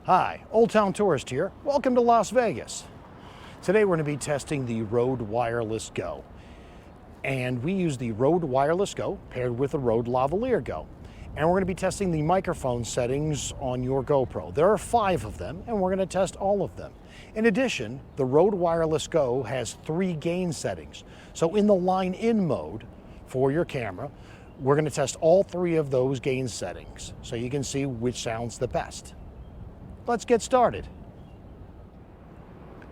Hi, Old Town Tourist here. Welcome to Las Vegas. Today we're going to be testing the Rode Wireless Go. And we use the Rode Wireless Go paired with the Rode Lavalier Go. And we're going to be testing the microphone settings on your GoPro. There are 5 of them, and we're going to test all of them. In addition, the Rode Wireless Go has 3 gain settings. So in the line-in mode for your camera, we're going to test all 3 of those gain settings so you can see which sounds the best. Let's get started.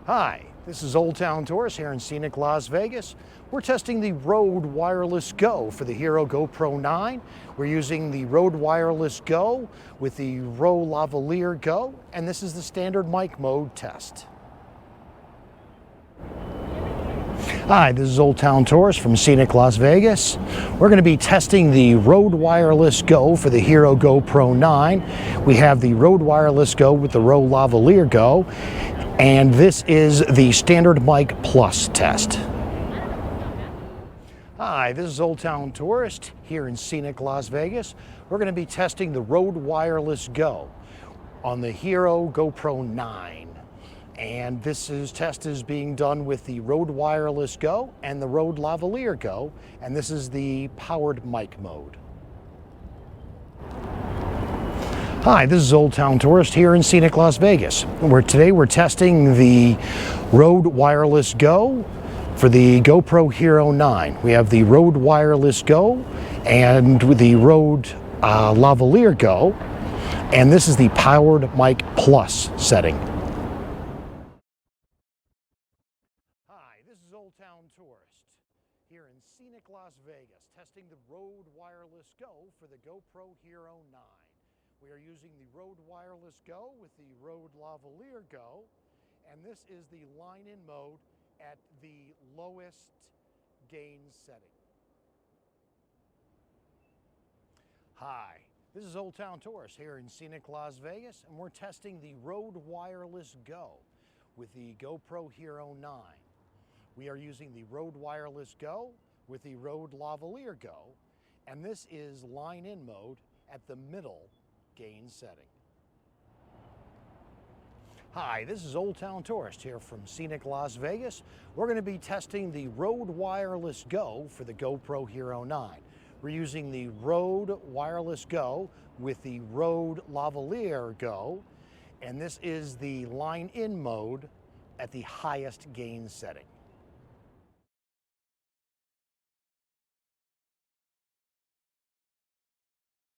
Hi, this is Old Town Tourist here in scenic Las Vegas. We're testing the Rode Wireless Go for the Hero GoPro 9. We're using the Rode Wireless Go with the Rode Lavalier Go, and this is the standard mic mode test. Hi, this is Old Town Tourist from scenic Las Vegas. We're going to be testing the Rode Wireless Go for the Hero GoPro 9. We have the Rode Wireless Go with the Rode Lavalier Go, and this is the Standard Mic Plus test. Hi, this is Old Town Tourist here in scenic Las Vegas. We're going to be testing the Rode Wireless Go on the Hero GoPro 9. And this test is being done with the Rode Wireless Go and the Rode Lavalier Go, and this is the powered mic mode. Hi, this is Old Town Tourist here in scenic Las Vegas. Today we're testing the Rode Wireless Go for the GoPro Hero9. We have the Rode Wireless Go and the Rode Lavalier Go, and this is the powered mic plus setting. Old Town Tourist here in scenic Las Vegas, testing the Rode Wireless Go for the GoPro Hero9. We are using the Rode Wireless Go with the Rode Lavalier Go, and this is the line-in mode at the lowest gain setting. Hi, this is Old Town Tourist here in scenic Las Vegas, and we're testing the Rode Wireless Go with the GoPro Hero9. We are using the Rode Wireless Go with the Rode Lavalier Go, and this is line-in mode at the middle gain setting. Hi, this is Old Town Tourist here from scenic Las Vegas. We're going to be testing the Rode Wireless Go for the GoPro Hero9. We're using the Rode Wireless Go with the Rode Lavalier Go, and this is the line-in mode at the highest gain setting.